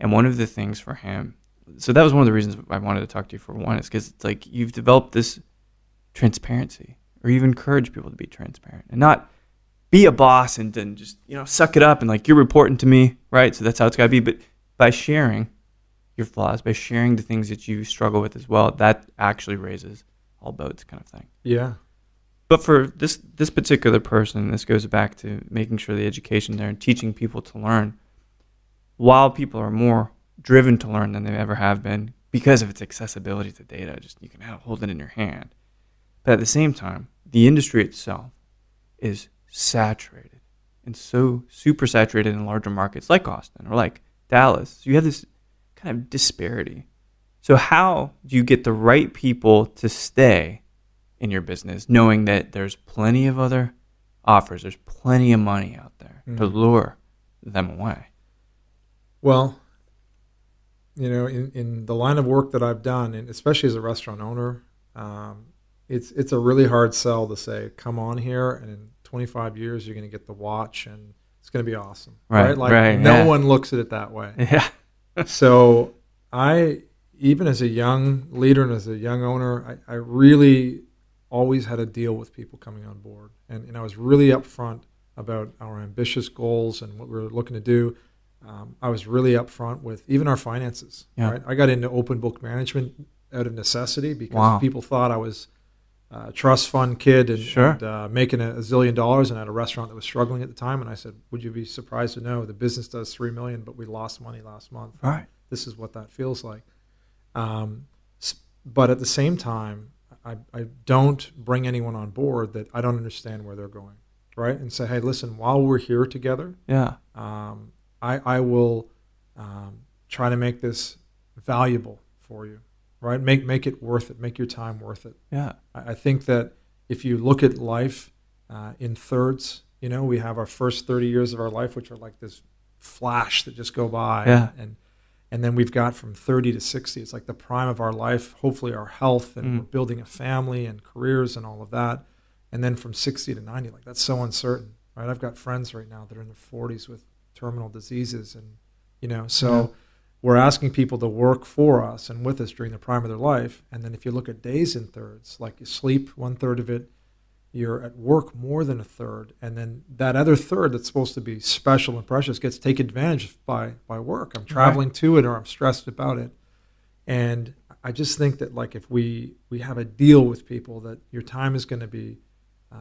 And one of the things for him, so that was one of the reasons I wanted to talk to you, for one, is because it's like you've developed this transparency, or you've encouraged people to be transparent and not be a boss and then just, suck it up and, like, you're reporting to me, right? So that's how it's got to be. But by sharing your flaws, by sharing the things that you struggle with as well, that actually raises all boats, kind of thing. Yeah. But for this particular person, this goes back to making sure the education there and teaching people to learn, while people are more driven to learn than they ever have been because of its accessibility to data. Just, you can hold it in your hand. But at the same time, the industry itself is saturated, and so super saturated in larger markets like Austin or like Dallas. So you have this kind of disparity. So how do you get the right people to stay in your business, knowing that there's plenty of other offers, there's plenty of money out there to lure them away? Well, in the line of work that I've done, and especially as a restaurant owner, it's a really hard sell to say, come on here, and in 25 years you're going to get the watch and it's going to be awesome. Right? Like, no one looks at it that way. Yeah. So I, even as a young leader and as a young owner, I really always had to deal with people coming on board. And I was really upfront about our ambitious goals and what we were looking to do. I was really upfront with even our finances. Yeah. Right? I got into open book management out of necessity because people thought I was a trust fund kid and making $1 zillion and had a restaurant that was struggling at the time. And I said, would you be surprised to know the business does $3 million, but we lost money last month? All right. This is what that feels like. But at the same time, I don't bring anyone on board that I don't understand where they're going, right? And say, hey, listen, while we're here together, I will try to make this valuable for you, right? Make it worth it. Make your time worth it. Yeah. I think that if you look at life in thirds, we have our first 30 years of our life, which are like this flash that just go by. Yeah. And then we've got from 30 to 60. It's like the prime of our life, hopefully our health, and we're building a family and careers and all of that. And then from 60 to 90, like, that's so uncertain, right? I've got friends right now that are in their 40s with terminal diseases. And, so we're asking people to work for us and with us during the prime of their life. And then if you look at days in thirds, like you sleep 1/3 of it, you're at work more than 1/3, and then that other third that's supposed to be special and precious gets taken advantage of by work. I'm traveling to it, or I'm stressed about it. And I just think that, like, if we have a deal with people that your time is going to be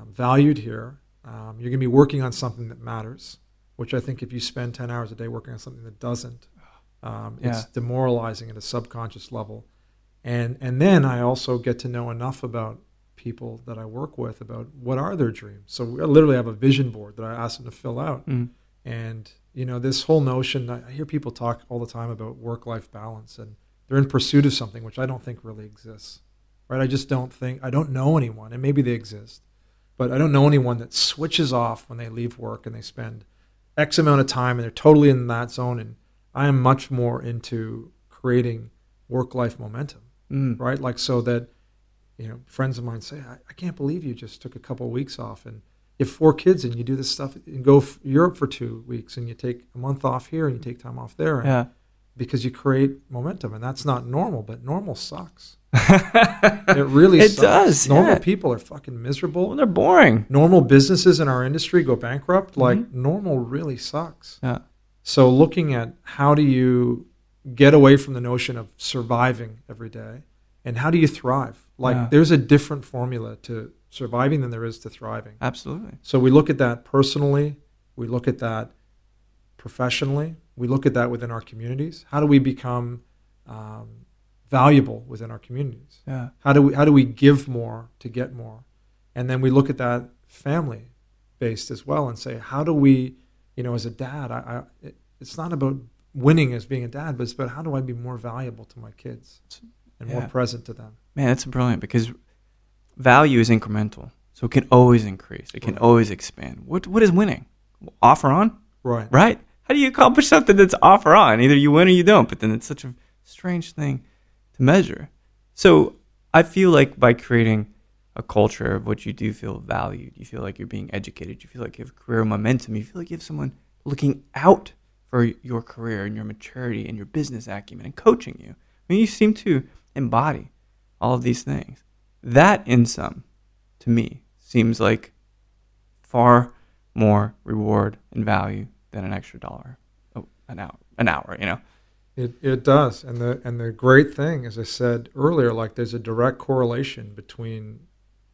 valued here. You're going to be working on something that matters, which I think if you spend 10 hours a day working on something that doesn't, it's demoralizing at a subconscious level. And then I also get to know enough about people that I work with about what are their dreams. So I literally have a vision board that I ask them to fill out. And, this whole notion, I hear people talk all the time about work-life balance, and they're in pursuit of something which I don't think really exists, right? I don't know anyone, and maybe they exist, but I don't know anyone that switches off when they leave work and they spend X amount of time and they're totally in that zone. And I am much more into creating work-life momentum, right? Like so that, friends of mine say, I can't believe you just took a couple of weeks off, and you have 4 kids and you do this stuff and go Europe for 2 weeks and you take a month off here and you take time off there. And because you create momentum, and that's not normal, but normal sucks. It really sucks. It does. Normal people are fucking miserable. Well, they're boring. Normal businesses in our industry go bankrupt. Like normal really sucks. Yeah. So looking at how do you get away from the notion of surviving every day, and how do you thrive? Like there's a different formula to surviving than there is to thriving. Absolutely. So we look at that personally. We look at that professionally. We look at that within our communities. How do we become valuable within our communities? Yeah. How do we give more to get more? And then we look at that family based as well and say, how do we, as a dad, it's not about winning as being a dad, but it's about how do I be more valuable to my kids and more present to them. Man, that's brilliant, because value is incremental. So it can always increase. It can always expand. What is winning? Off or on? Right? How do you accomplish something that's off or on? Either you win or you don't, but then it's such a strange thing to measure. So I feel like by creating a culture of which you do feel valued, you feel like you're being educated, you feel like you have career momentum, you feel like you have someone looking out for your career and your maturity and your business acumen and coaching you. I mean, you seem to embody all of these things. That, in sum, to me, seems like far more reward and value than an extra $1 an hour. It does. And the great thing, as I said earlier, like there's a direct correlation between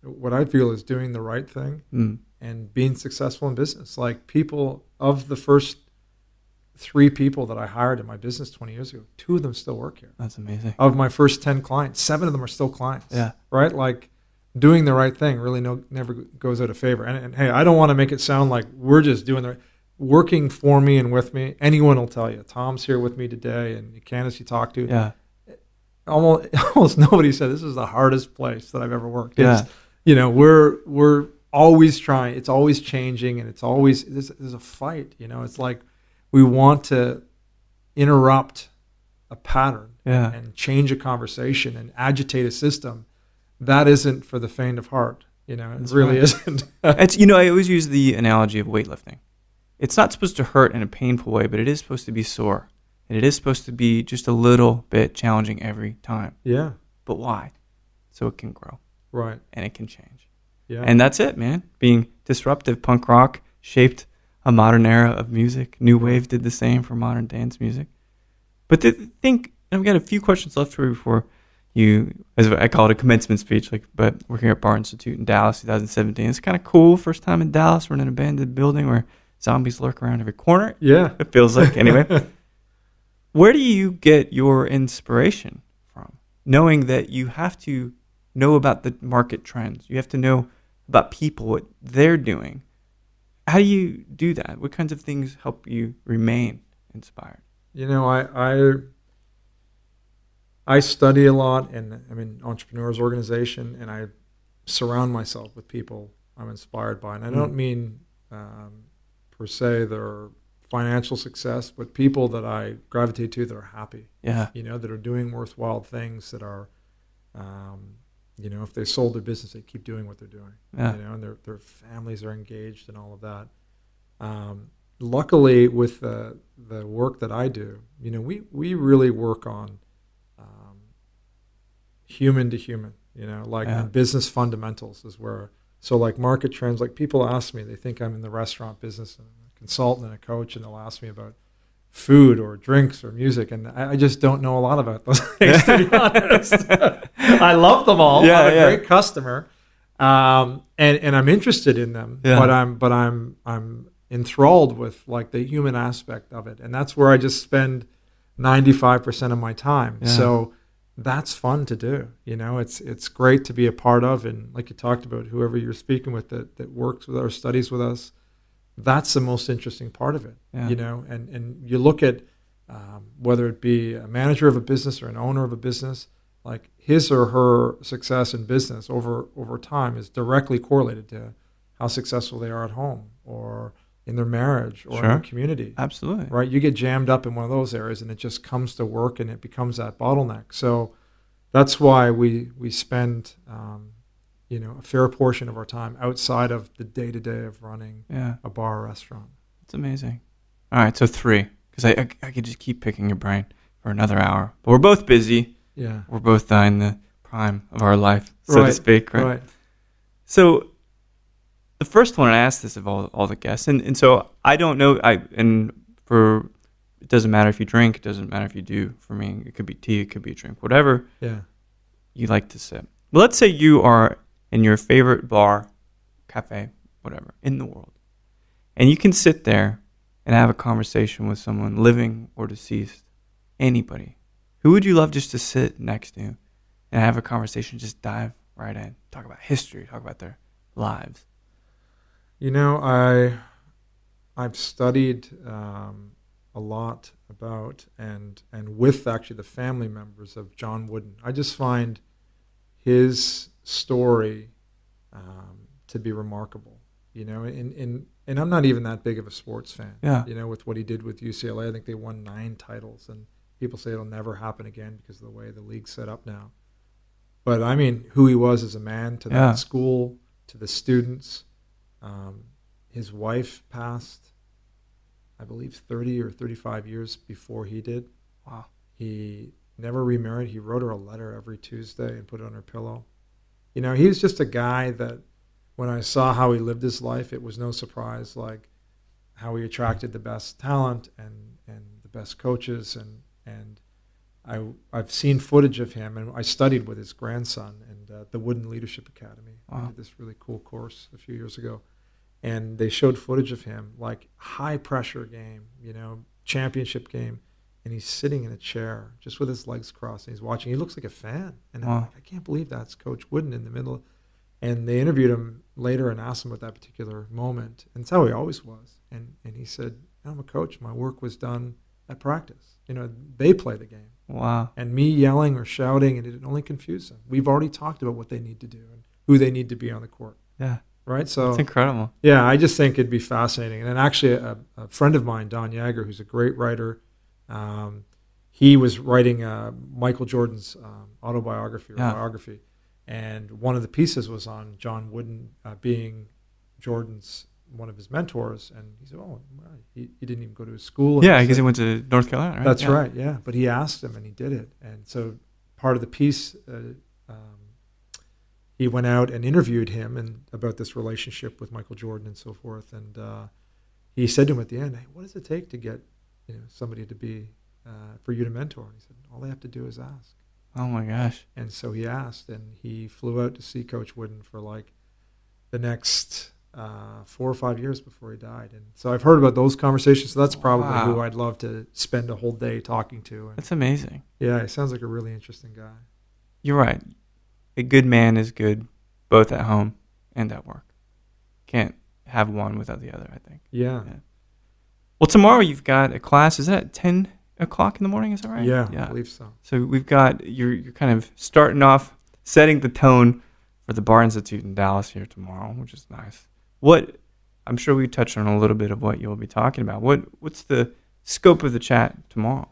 what I feel is doing the right thing and being successful in business. Like people, of the first 3 people that I hired in my business 20 years ago, 2 of them still work here. That's amazing. Of my first 10 clients, 7 of them are still clients. Yeah. Right? Like doing the right thing really never goes out of favor. And hey, I don't want to make it sound like we're just doing the right. Working for me and with me, anyone will tell you. Tom's here with me today, and Candace you talk to. Yeah. Almost nobody said this is the hardest place that I've ever worked. Yeah. We're always trying. It's always changing, and it's always there's a fight. It's like we want to interrupt a pattern and change a conversation and agitate a system. That isn't for the faint of heart. It really isn't. It's I always use the analogy of weightlifting. It's not supposed to hurt in a painful way, but it is supposed to be sore. And it is supposed to be just a little bit challenging every time. Yeah. But why? So it can grow. Right. And it can change. Yeah. And that's it, man. Being disruptive. Punk rock shaped a modern era of music. New Wave did the same for modern dance music. But and I've got a few questions left for you before you, as I call it, a commencement speech, but working at Bar Institute in Dallas, 2017. It's kind of cool. First time in Dallas. We're in an abandoned building where zombies lurk around every corner. Yeah. It feels like, anyway. Where do you get your inspiration from? Knowing that you have to know about the market trends. You have to know about people, what they're doing. How do you do that? What kinds of things help you remain inspired? I study a lot, and I'm in entrepreneurs organization, and I surround myself with people I'm inspired by. And I don't mean per se their financial success, but people that I gravitate to that are happy. Yeah. That are doing worthwhile things, that are, if they sold their business, they keep doing what they're doing. Yeah. And their families are engaged and all of that. Luckily, with the work that I do, we really work on human to human. Business fundamentals is where. So like market trends, like people ask me, they think I'm in the restaurant business, and I'm a consultant and a coach, and they'll ask me about food or drinks or music, and I just don't know a lot about those things, to be honest. I love them all. I'm a great customer. And I'm interested in them, Yeah. but I'm enthralled with like the human aspect of it, and that's where I just spend 95% of my time. Yeah. So that's fun to do. It's great to be a part of, and like you talked about, whoever you're speaking with that works with or studies with us, that's the most interesting part of it. Yeah. And you look at whether it be a manager of a business or an owner of a business, like his or her success in business over time is directly correlated to how successful they are at home or in their marriage or in their community. Absolutely. Right? You get jammed up in one of those areas and it just comes to work and it becomes that bottleneck. So that's why we spend a fair portion of our time outside of the day-to-day of running a bar or restaurant. It's amazing. All right, so 3, because I could just keep picking your brain for another hour. But we're both busy. Yeah. We're both in the prime of our life, so to speak, right? Right. So the first one, I asked this of all the guests, and so I don't know, it doesn't matter if you drink, it doesn't matter if you do. For me, it could be tea, it could be a drink, whatever you like to sip. Well, let's say you are in your favorite bar, cafe, whatever, in the world, and you can sit there and have a conversation with someone living or deceased, anybody. Who would you love just to sit next to and have a conversation, just dive right in, talk about history, talk about their lives? I've studied a lot about and with actually the family members of John Wooden. I just find his story to be remarkable. And I'm not even that big of a sports fan. Yeah. With what he did with UCLA, I think they won 9 titles, and people say it'll never happen again because of the way the league's set up now. But I mean, who he was as a man to that school, to the students. His wife passed, I believe, 30 or 35 years before he did. Wow. He never remarried. He wrote her a letter every Tuesday and put it on her pillow. He was just a guy that when I saw how he lived his life, it was no surprise, like how he attracted the best talent and the best coaches. And I've seen footage of him, and I studied with his grandson and the Wooden Leadership Academy. Wow. I did this really cool course a few years ago. And they showed footage of him, like high pressure game, championship game. And he's sitting in a chair just with his legs crossed and he's watching. He looks like a fan. And I'm like, I can't believe that's Coach Wooden in the middle. And they interviewed him later and asked him about that particular moment. And it's how he always was. And he said, I'm a coach. My work was done at practice. They play the game. Wow. And me yelling or shouting, and it only confused them. We've already talked about what they need to do and who they need to be on the court. Yeah. Right? So it's incredible. Yeah, I just think it'd be fascinating. And actually, a friend of mine, Don Yager, who's a great writer, he was writing Michael Jordan's autobiography or biography. And one of the pieces was on John Wooden being Jordan's one of his mentors. And he said, he didn't even go to his school. Yeah, because he went to North Carolina, right? That's right, yeah. But he asked him, and he did it. And so part of the piece, he went out and interviewed him and about this relationship with Michael Jordan and so forth. And he said to him at the end, hey, what does it take to get somebody to be, for you to mentor? And he said, all they have to do is ask. Oh, my gosh. And so he asked, and he flew out to see Coach Wooden for like the next 4 or 5 years before he died. And so I've heard about those conversations. So that's probably who I'd love to spend a whole day talking to. And that's amazing. Yeah, he sounds like a really interesting guy. You're right. A good man is good both at home and at work. Can't have one without the other, I think. Yeah. Well, tomorrow you've got a class. Is that at 10 o'clock in the morning? Is that right? Yeah, I believe so. So we've got, you're kind of starting off, setting the tone for the Bar Institute in Dallas here tomorrow, which is nice. I'm sure we touched on a little bit of what you'll be talking about. What's the scope of the chat tomorrow?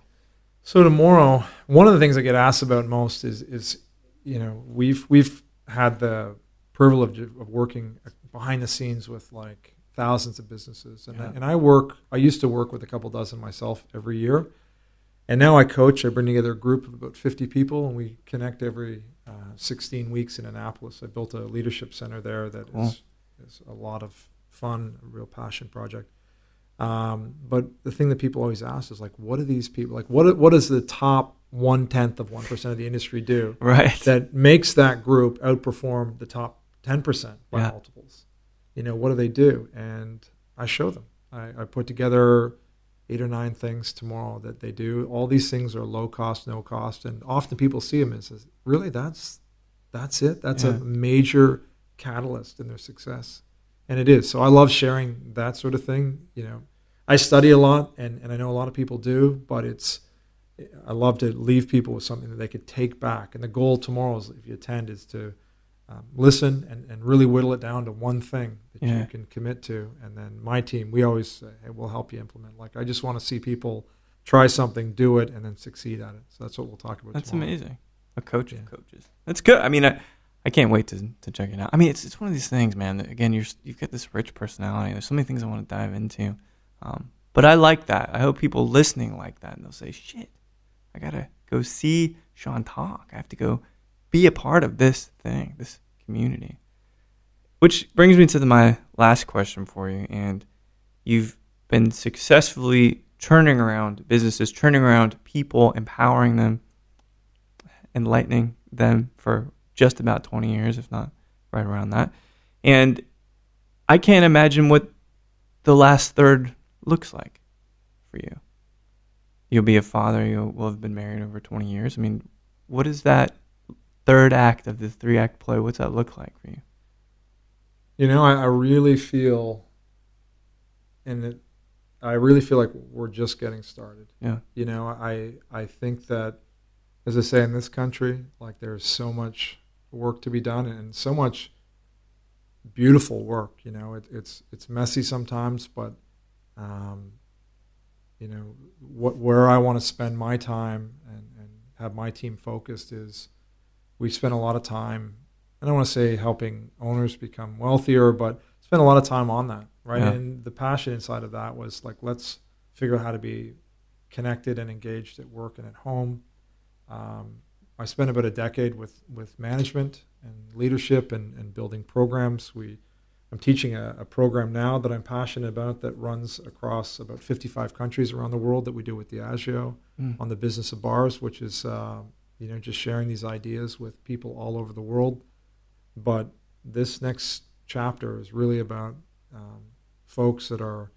So tomorrow, one of the things I get asked about most is we've had the privilege of working behind the scenes with like thousands of businesses, and I used to work with a couple dozen myself every year, and now I coach. I bring together a group of about 50 people, and we connect every 16 weeks in Annapolis. I built a leadership center there that is a lot of fun, a real passion project. But the thing that people always ask is like, what do these people like? What does the top 1/10 of 1% of the industry do? Right. That makes that group outperform the top 10% by multiples. What do they do? And I show them. I put together 8 or 9 things tomorrow that they do. All these things are low cost, no cost. And often people see them and says, really, that's it? That's a major catalyst in their success. And it is. So I love sharing that sort of thing. I study a lot, and I know a lot of people do, but I love to leave people with something that they could take back. And the goal tomorrow, is, if you attend, is to listen and really whittle it down to one thing that you can commit to. And then my team, we always say, hey, we'll help you implement. Like, I just want to see people try something, do it, and then succeed at it. So that's what we'll talk about tomorrow. Amazing. A coach of coaches. That's good. I mean, I can't wait to check it out. I mean, it's one of these things, man. That, again, you've got this rich personality. There's so many things I want to dive into. But I like that. I hope people listening like that, and they'll say, shit, I got to go see Sean talk. I have to go be a part of this thing, this community. Which brings me to my last question for you. And you've been successfully turning around businesses, turning around people, empowering them, enlightening them for just about 20 years, if not right around that. And I can't imagine what the last third looks like for you. You'll be a father. You will have been married over 20 years. I mean, what is that third act of the 3-act play? What's that look like for you? I really feel, I really feel like we're just getting started. Yeah. I think that, as I say, in this country, like, there's so much work to be done and so much beautiful work. It's messy sometimes, but where I want to spend my time and have my team focused is, we spend a lot of time, I don't want to say helping owners become wealthier, but spend a lot of time on that, right? Yeah. And the passion inside of that was like, let's figure out how to be connected and engaged at work and at home. I spent about a decade with management and leadership and building programs. I'm teaching a program now that I'm passionate about that runs across about 55 countries around the world that we do with Diageo on the business of bars, which is just sharing these ideas with people all over the world. But this next chapter is really about folks that are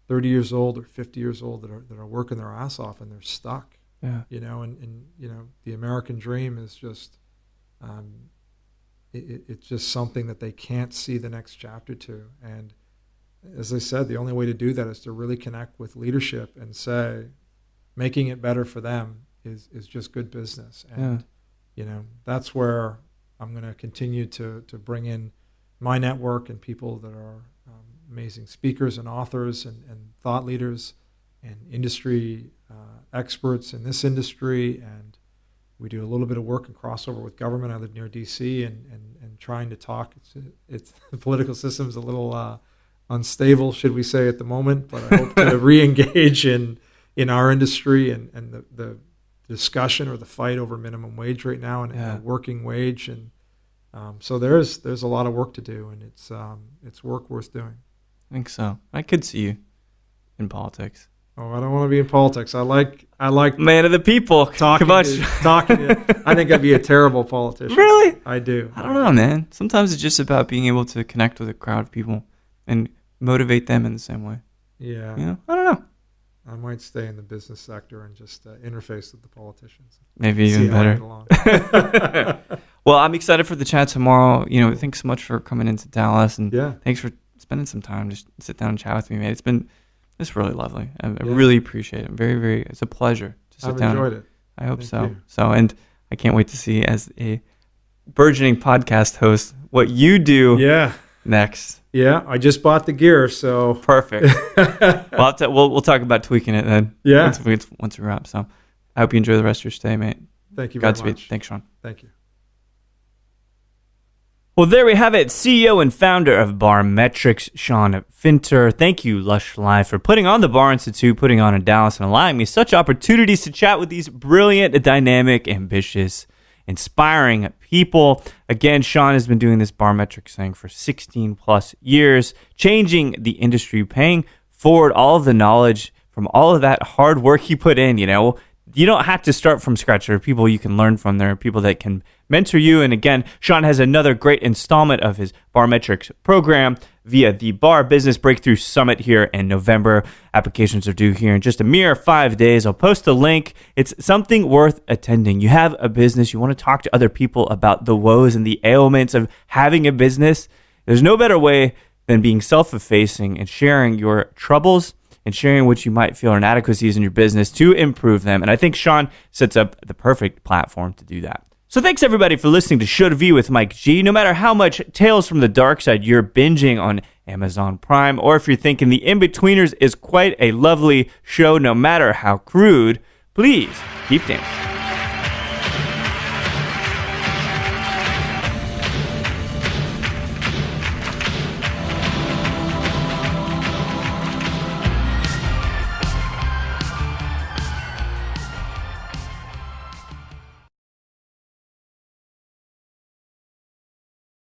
30 years old or 50 years old that are working their ass off and they're stuck. Yeah. And the American dream is just it's just something that they can't see the next chapter to. And as I said, the only way to do that is to really connect with leadership and say, making it better for them is just good business. And that's where I'm going to continue to bring in my network and people that are amazing speakers and authors and thought leaders and industry experts in this industry. And we do a little bit of work and crossover with government. I live near D.C. and trying to talk. It's the political system's a little unstable, should we say, at the moment. But I hope to re-engage in our industry and the discussion or the fight over minimum wage right now and the working wage. And so there's a lot of work to do, and it's work worth doing. I think so. I could see you in politics. Oh, I don't want to be in politics. I like man of the people. Talking. I think I'd be a terrible politician. Really? I do. I don't know, man. Sometimes it's just about being able to connect with a crowd of people and motivate them in the same way. Yeah. I don't know. I might stay in the business sector and just interface with the politicians. Maybe even better. Well, I'm excited for the chat tomorrow. Thanks so much for coming into Dallas, and thanks for spending some time to sit down and chat with me, man. It's really lovely. I really appreciate it. Very, very. It's a pleasure to sit down. I've enjoyed it. I hope so. So, and I can't wait to see, as a burgeoning podcast host, what you do next. Yeah, I just bought the gear, so perfect. We'll talk about tweaking it then. Yeah, once we wrap. So, I hope you enjoy the rest of your stay, mate. Thank you very much. Thanks, Sean. Thank you. Well, there we have it. CEO and founder of Barmetrix, Sean Finter. Thank you, Lush Life, for putting on the Bar Institute, putting on in Dallas, and allowing me such opportunities to chat with these brilliant, dynamic, ambitious, inspiring people. Again, Sean has been doing this Barmetrix thing for 16 plus years, changing the industry, paying forward all of the knowledge from all of that hard work he put in, you don't have to start from scratch. There are people you can learn from. There are people that can mentor you. And again, Sean has another great installment of his Barmetrix program via the Bar Business Breakthrough Summit here in November. Applications are due here in just a mere 5 days. I'll post a link. It's something worth attending. You have a business. You want to talk to other people about the woes and the ailments of having a business. There's no better way than being self-effacing and sharing your troubles and sharing what you might feel are inadequacies in your business to improve them. And I think Sean sets up the perfect platform to do that. So thanks everybody for listening to Should Be with Mike G. No matter how much Tales from the Dark Side you're binging on Amazon Prime, or if you're thinking The In-Betweeners is quite a lovely show, no matter how crude, please keep dancing.